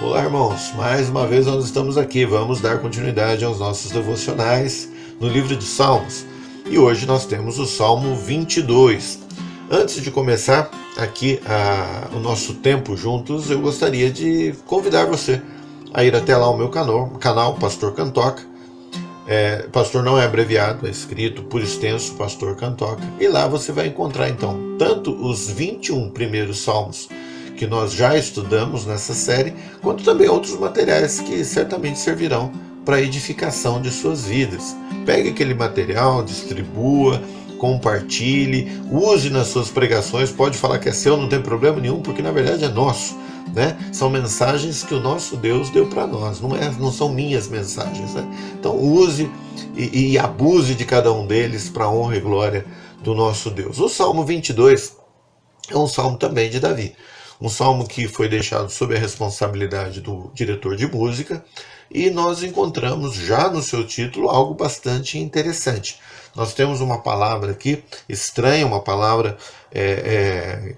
Olá, irmãos. Mais uma vez nós estamos aqui. Vamos dar continuidade aos nossos devocionais no livro de Salmos. E hoje nós temos o Salmo 22. Antes de começar aqui o nosso tempo juntos, eu gostaria de convidar você a ir até lá ao meu canal Pastor Cantoca. Pastor não é abreviado, é escrito por extenso Pastor Cantoca. E lá você vai encontrar então tanto os 21 primeiros salmos que nós já estudamos nessa série, quanto também outros materiais que certamente servirão para a edificação de suas vidas. Pegue aquele material, distribua, compartilhe, use nas suas pregações, pode falar que é seu, não tem problema nenhum, porque na verdade é nosso. Né? São mensagens que o nosso Deus deu para nós, não são minhas mensagens. Né? Então use e abuse de cada um deles para a honra e glória do nosso Deus. O Salmo 22 é um salmo também de Davi. Um salmo que foi deixado sob a responsabilidade do diretor de música, e nós encontramos já no seu título algo bastante interessante. Nós temos uma palavra aqui estranha, uma palavra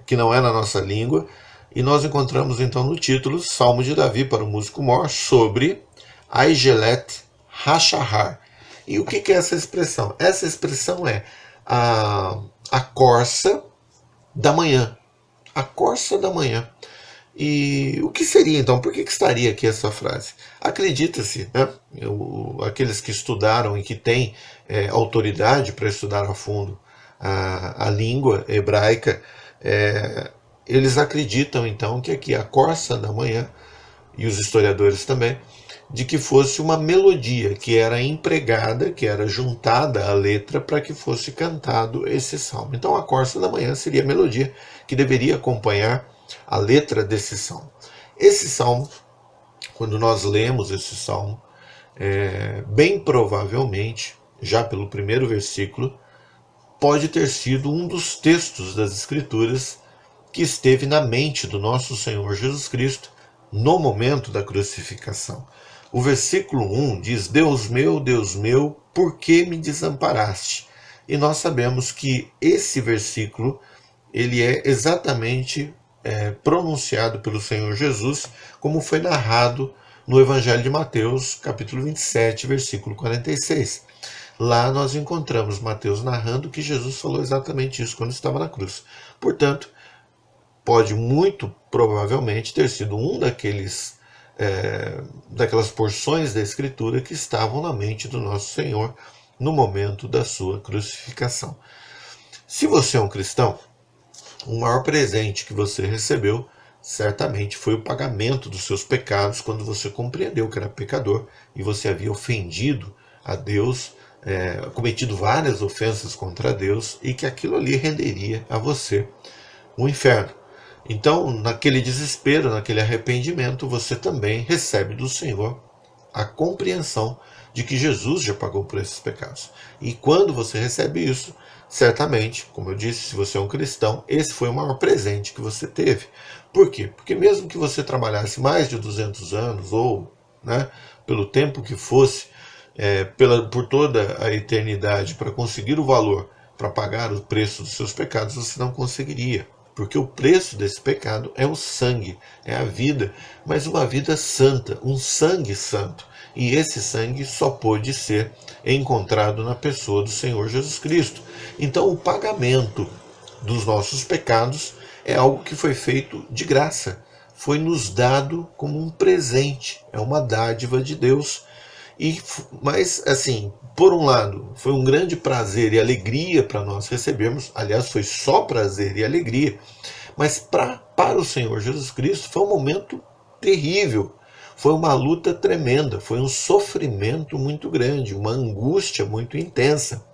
que não é na nossa língua, e nós encontramos então no título Salmo de Davi para o músico mor sobre Aigelet Hashahar. E o que é essa expressão? Essa expressão é a corça da manhã. A corça da manhã. E o que seria então? Por que estaria aqui essa frase? Acredita-se, né? Aqueles que estudaram e que têm autoridade para estudar a fundo a língua hebraica, eles acreditam então que aqui a corça da manhã, e os historiadores também, de que fosse uma melodia que era empregada, que era juntada à letra para que fosse cantado esse salmo. Então a corça da manhã seria a melodia que deveria acompanhar a letra desse salmo. Esse salmo, quando nós lemos esse salmo, bem provavelmente, já pelo primeiro versículo, pode ter sido um dos textos das Escrituras que esteve na mente do nosso Senhor Jesus Cristo no momento da crucificação. O versículo 1 diz: Deus meu, por que me desamparaste? E nós sabemos que esse versículo ele é exatamente pronunciado pelo Senhor Jesus, como foi narrado no Evangelho de Mateus, capítulo 27, versículo 46. Lá nós encontramos Mateus narrando que Jesus falou exatamente isso quando estava na cruz. Portanto, pode muito provavelmente ter sido um daquelas porções da Escritura que estavam na mente do nosso Senhor no momento da sua crucificação. Se você é um cristão, o maior presente que você recebeu certamente foi o pagamento dos seus pecados, quando você compreendeu que era pecador e você havia ofendido a Deus, cometido várias ofensas contra Deus, e que aquilo ali renderia a você o inferno. Então, naquele desespero, naquele arrependimento, você também recebe do Senhor a compreensão de que Jesus já pagou por esses pecados. E quando você recebe isso, certamente, como eu disse, se você é um cristão, esse foi o maior presente que você teve. Por quê? Porque mesmo que você trabalhasse mais de 200 anos, ou pelo tempo que fosse, por toda a eternidade, para conseguir o valor, para pagar o preço dos seus pecados, você não conseguiria. Porque o preço desse pecado é o sangue, é a vida, mas uma vida santa, um sangue santo. E esse sangue só pôde ser encontrado na pessoa do Senhor Jesus Cristo. Então o pagamento dos nossos pecados é algo que foi feito de graça. Foi nos dado como um presente, é uma dádiva de Deus. Mas, assim, por um lado, foi um grande prazer e alegria para nós recebermos, aliás, foi só prazer e alegria, mas para o Senhor Jesus Cristo foi um momento terrível, foi uma luta tremenda, foi um sofrimento muito grande, uma angústia muito intensa.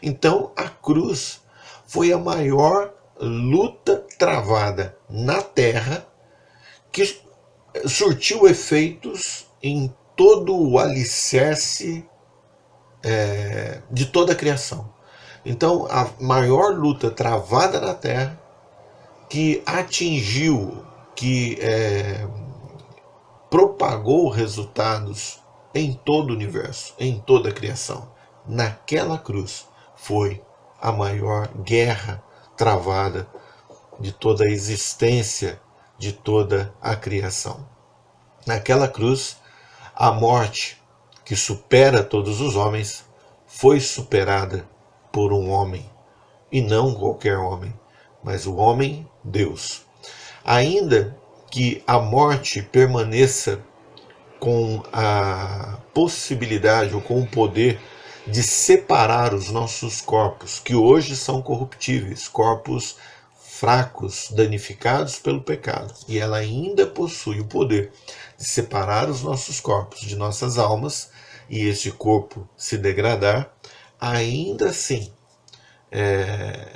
Então, a cruz foi a maior luta travada na terra que surtiu efeitos em todo o alicerce de toda a criação. Então, a maior luta travada na Terra, que atingiu, que propagou resultados em todo o universo, em toda a criação, naquela cruz, foi a maior guerra travada de toda a existência, de toda a criação. Naquela cruz, a morte, que supera todos os homens, foi superada por um homem, e não qualquer homem, mas o homem Deus. Ainda que a morte permaneça com a possibilidade ou com o poder de separar os nossos corpos, que hoje são corruptíveis, corpos fracos, danificados pelo pecado, e ela ainda possui o poder de separar os nossos corpos de nossas almas, e esse corpo se degradar, ainda assim,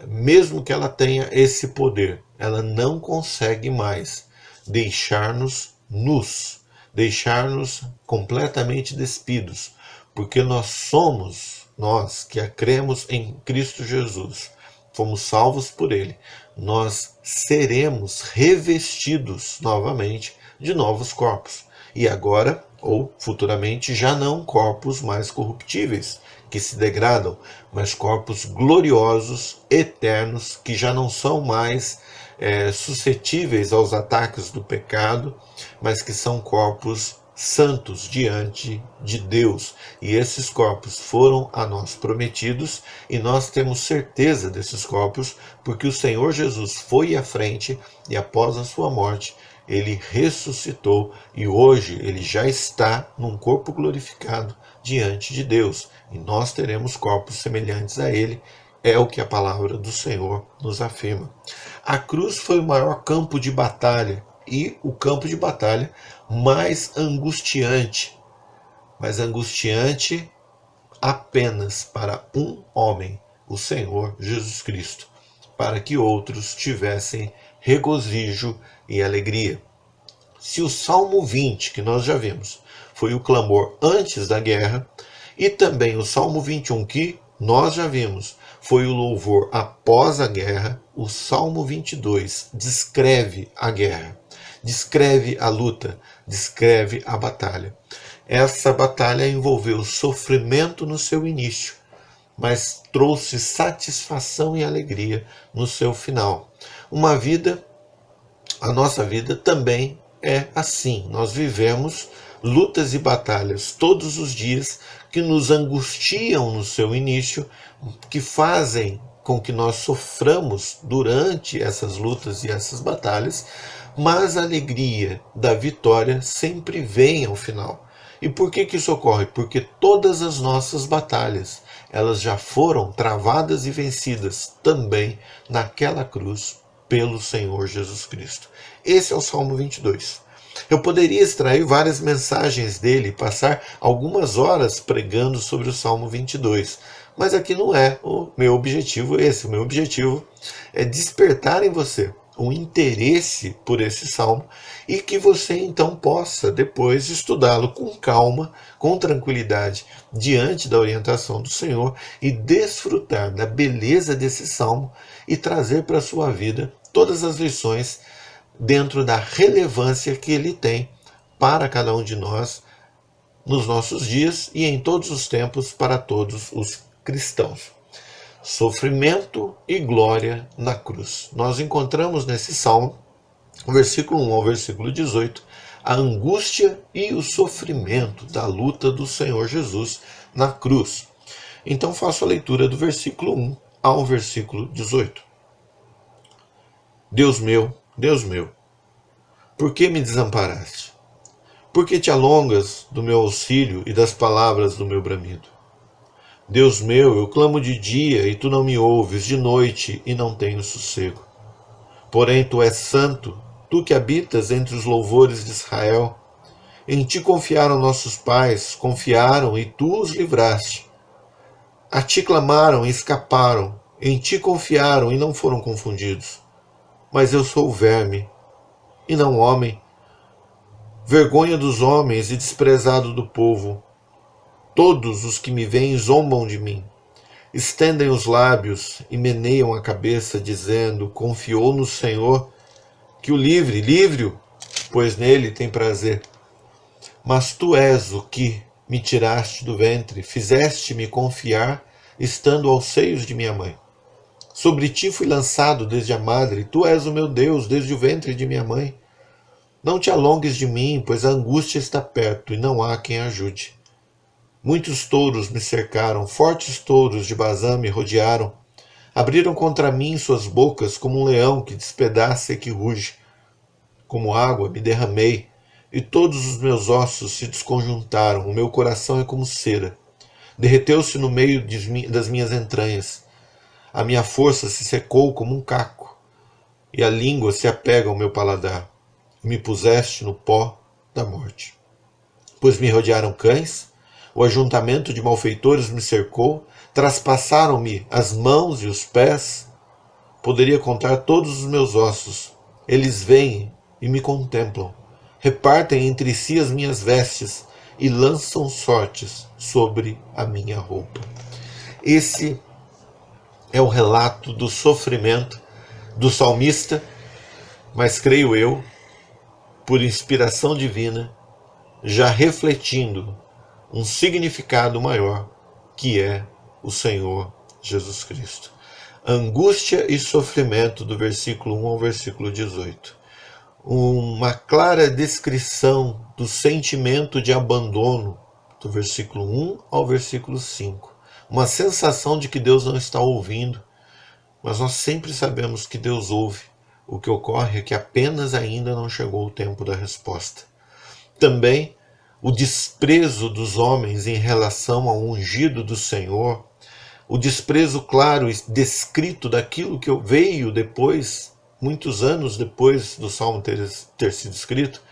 mesmo que ela tenha esse poder, ela não consegue mais deixar-nos nus, deixar-nos completamente despidos, porque nós que cremos em Cristo Jesus, fomos salvos por Ele, nós seremos revestidos novamente de novos corpos. E agora, ou futuramente, já não corpos mais corruptíveis, que se degradam, mas corpos gloriosos, eternos, que já não são mais suscetíveis aos ataques do pecado, mas que são corpos santos diante de Deus. E esses corpos foram a nós prometidos, e nós temos certeza desses corpos, porque o Senhor Jesus foi à frente e após a sua morte, ele ressuscitou e hoje ele já está num corpo glorificado diante de Deus. E nós teremos corpos semelhantes a ele, é o que a palavra do Senhor nos afirma. A cruz foi o maior campo de batalha e o campo de batalha mais angustiante apenas para um homem, o Senhor Jesus Cristo, para que outros tivessem regozijo e alegria. Se o Salmo 20, que nós já vimos, foi o clamor antes da guerra, e também o Salmo 21, que nós já vimos, foi o louvor após a guerra, o Salmo 22 descreve a guerra, descreve a luta, descreve a batalha. Essa batalha envolveu sofrimento no seu início, mas trouxe satisfação e alegria no seu final. A nossa vida também é assim. Nós vivemos lutas e batalhas todos os dias que nos angustiam no seu início, que fazem com que nós soframos durante essas lutas e essas batalhas, mas a alegria da vitória sempre vem ao final. E por que isso ocorre? Porque todas as nossas batalhas, elas já foram travadas e vencidas também naquela cruz pelo Senhor Jesus Cristo. Esse é o Salmo 22. Eu poderia extrair várias mensagens dele e passar algumas horas pregando sobre o Salmo 22, mas aqui não é o meu objetivo esse. O meu objetivo é despertar em você um interesse por esse salmo e que você então possa depois estudá-lo com calma, com tranquilidade, diante da orientação do Senhor e desfrutar da beleza desse salmo e trazer para a sua vida todas as lições dentro da relevância que ele tem para cada um de nós nos nossos dias e em todos os tempos para todos os cristãos. Sofrimento e glória na cruz. Nós encontramos nesse salmo, versículo 1 ao versículo 18, a angústia e o sofrimento da luta do Senhor Jesus na cruz. Então faço a leitura do versículo 1 ao versículo 18. Deus meu, por que me desamparaste? Por que te alongas do meu auxílio e das palavras do meu bramido? Deus meu, eu clamo de dia e tu não me ouves, de noite e não tenho sossego. Porém tu és santo, tu que habitas entre os louvores de Israel. Em ti confiaram nossos pais, confiaram e tu os livraste. A ti clamaram e escaparam, em ti confiaram e não foram confundidos. Mas eu sou verme, e não homem, vergonha dos homens e desprezado do povo. Todos os que me veem zombam de mim, estendem os lábios e meneiam a cabeça, dizendo, confiou no Senhor, que o livre-o, pois nele tem prazer. Mas tu és o que me tiraste do ventre, fizeste-me confiar, estando aos seios de minha mãe. Sobre ti fui lançado desde a madre, tu és o meu Deus, desde o ventre de minha mãe. Não te alongues de mim, pois a angústia está perto e não há quem ajude. Muitos touros me cercaram, fortes touros de Bazã me rodearam. Abriram contra mim suas bocas como um leão que despedaça e que ruge. Como água me derramei, e todos os meus ossos se desconjuntaram, o meu coração é como cera. Derreteu-se no meio das minhas entranhas. A minha força se secou como um caco, e a língua se apega ao meu paladar. Me puseste no pó da morte. Pois me rodearam cães, o ajuntamento de malfeitores me cercou, traspassaram-me as mãos e os pés. Poderia contar todos os meus ossos. Eles vêm e me contemplam, repartem entre si as minhas vestes e lançam sortes sobre a minha roupa. Esse é o relato do sofrimento do salmista, mas creio eu, por inspiração divina, já refletindo um significado maior, que é o Senhor Jesus Cristo. Angústia e sofrimento, do versículo 1 ao versículo 18. Uma clara descrição do sentimento de abandono, do versículo 1 ao versículo 5. Uma sensação de que Deus não está ouvindo, mas nós sempre sabemos que Deus ouve. O que ocorre é que apenas ainda não chegou o tempo da resposta. Também o desprezo dos homens em relação ao ungido do Senhor, o desprezo claro e descrito daquilo que veio depois, muitos anos depois do Salmo ter sido escrito,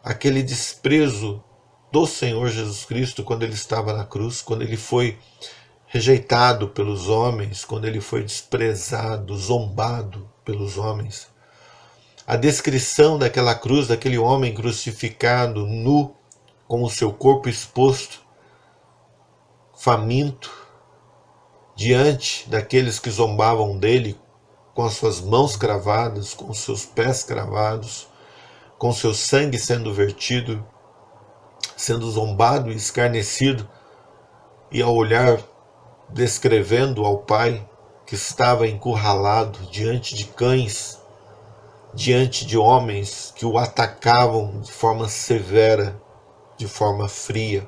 aquele desprezo do Senhor Jesus Cristo quando ele estava na cruz, quando ele foi rejeitado pelos homens, quando ele foi desprezado, zombado pelos homens. A descrição daquela cruz, daquele homem crucificado, nu, com o seu corpo exposto, faminto, diante daqueles que zombavam dele, com as suas mãos cravadas, com os seus pés cravados, com o seu sangue sendo vertido, sendo zombado e escarnecido, e ao olhar descrevendo ao Pai que estava encurralado diante de cães, diante de homens que o atacavam de forma severa, de forma fria.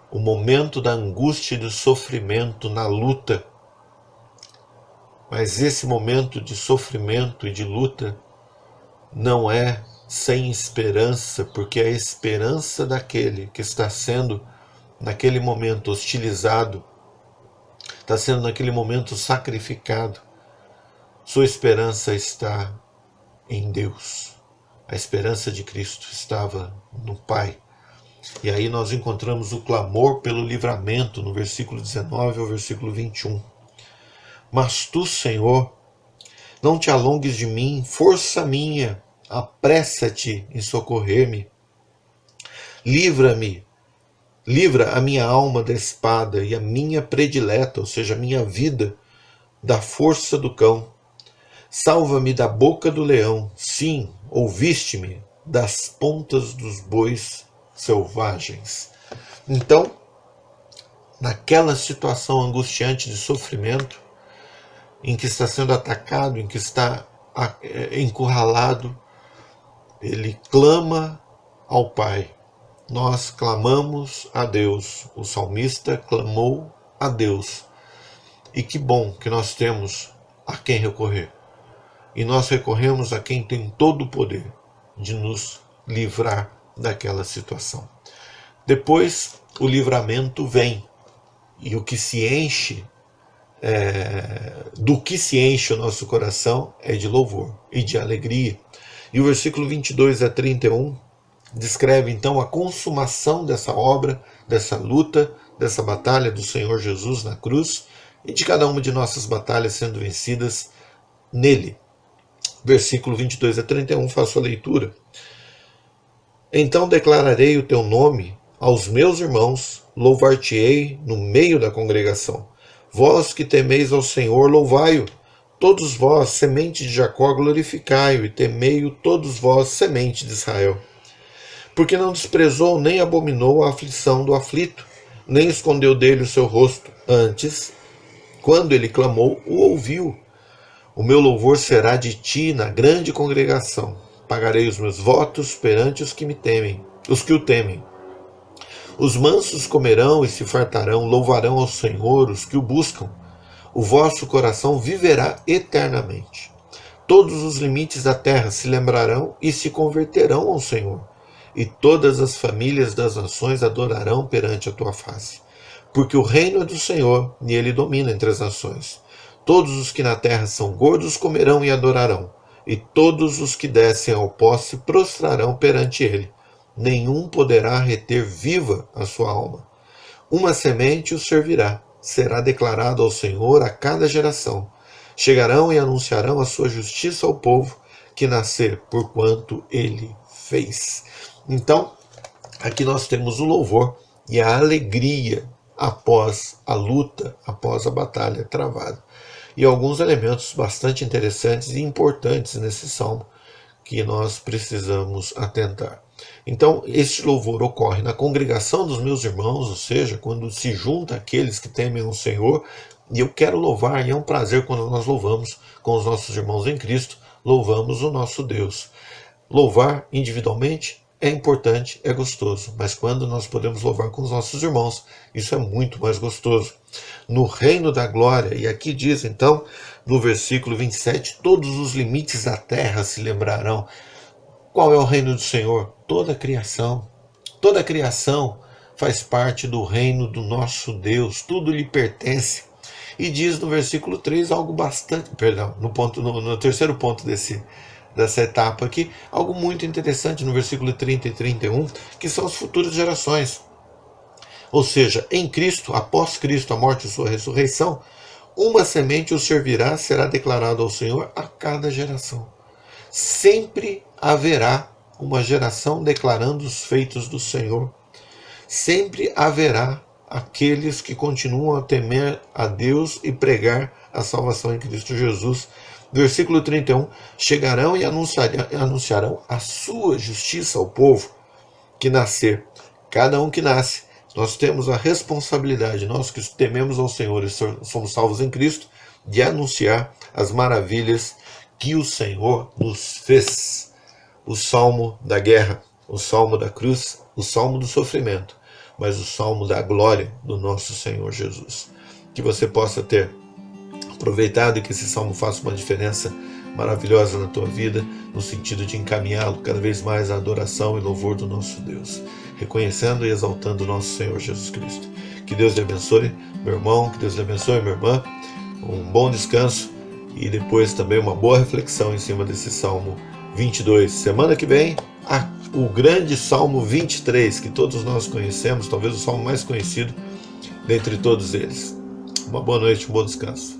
O momento da angústia e do sofrimento na luta. Mas esse momento de sofrimento e de luta não é sem esperança, porque a esperança daquele que está sendo, naquele momento, hostilizado, está sendo naquele momento sacrificado, sua esperança está em Deus. A esperança de Cristo estava no Pai. E aí nós encontramos o clamor pelo livramento no versículo 19 ao versículo 21. Mas tu, Senhor, não te alongues de mim, força minha, apressa-te em socorrer-me. Livra-me, livra a minha alma da espada e a minha predileta, ou seja, a minha vida, da força do cão. Salva-me da boca do leão, sim, ouviste-me, das pontas dos bois selvagens. Então, naquela situação angustiante de sofrimento, em que está sendo atacado, em que está encurralado, ele clama ao Pai. Nós clamamos a Deus. O salmista clamou a Deus. E que bom que nós temos a quem recorrer. E nós recorremos a quem tem todo o poder de nos livrar daquela situação. Depois, o livramento vem. E o que se enche, do que se enche o nosso coração é de louvor e de alegria. E o versículo 22 a 31 descreve então a consumação dessa obra, dessa luta, dessa batalha do Senhor Jesus na cruz e de cada uma de nossas batalhas sendo vencidas nele. Versículo 22 a 31, faço a leitura. Então declararei o teu nome aos meus irmãos, louvar-te-ei no meio da congregação. Vós que temeis ao Senhor, louvai-o. Todos vós, semente de Jacó, glorificai-o, e temei-o todos vós, semente de Israel. Porque não desprezou nem abominou a aflição do aflito, nem escondeu dele o seu rosto. Antes, quando ele clamou, o ouviu. O meu louvor será de ti na grande congregação. pagarei os meus votos perante os que me temem, os que o temem. Os mansos comerão e se fartarão, louvarão ao Senhor os que o buscam. O vosso coração viverá eternamente. Todos os limites da terra se lembrarão e se converterão ao Senhor, e todas as famílias das nações adorarão perante a tua face. Porque o reino é do Senhor, e ele domina entre as nações. Todos os que na terra são gordos comerão e adorarão, e todos os que descem ao pó se prostrarão perante ele. Nenhum poderá reter viva a sua alma. Uma semente o servirá, será declarado ao Senhor a cada geração. Chegarão e anunciarão a sua justiça ao povo que nascer, porquanto ele fez. Então, aqui nós temos o louvor e a alegria após a luta, após a batalha travada. E alguns elementos bastante interessantes e importantes nesse salmo que nós precisamos atentar. Então, este louvor ocorre na congregação dos meus irmãos, ou seja, quando se junta aqueles que temem o Senhor, e eu quero louvar, e é um prazer quando nós louvamos com os nossos irmãos em Cristo, louvamos o nosso Deus. Louvar individualmente é importante, é gostoso, mas quando nós podemos louvar com os nossos irmãos, isso é muito mais gostoso. No reino da glória, e aqui diz então, no versículo 27, todos os limites da terra se lembrarão. Qual é o reino do Senhor? Toda a criação. Toda a criação faz parte do reino do nosso Deus, tudo lhe pertence. E diz no versículo 3 algo bastante, no terceiro ponto dessa etapa aqui, algo muito interessante no versículo 30 e 31, que são as futuras gerações. Ou seja, em Cristo, após Cristo, a morte e sua ressurreição, uma semente o servirá, será declarado ao Senhor a cada geração. Sempre haverá uma geração declarando os feitos do Senhor. Sempre haverá aqueles que continuam a temer a Deus e pregar a salvação em Cristo Jesus. Versículo 31, chegarão e anunciarão a sua justiça ao povo que nascer. Cada um que nasce, nós temos a responsabilidade, nós que tememos ao Senhor e somos salvos em Cristo, de anunciar as maravilhas que o Senhor nos fez. O salmo da guerra, o salmo da cruz, o salmo do sofrimento, mas o salmo da glória do nosso Senhor Jesus. Que você possa ter aproveitado e que esse salmo faça uma diferença maravilhosa na tua vida, no sentido de encaminhá-lo cada vez mais à adoração e louvor do nosso Deus, reconhecendo e exaltando o nosso Senhor Jesus Cristo. Que Deus lhe abençoe, meu irmão, que Deus lhe abençoe, minha irmã, um bom descanso e depois também uma boa reflexão em cima desse Salmo 22. Semana que vem, o grande Salmo 23, que todos nós conhecemos, talvez o salmo mais conhecido dentre todos eles. Uma boa noite, um bom descanso.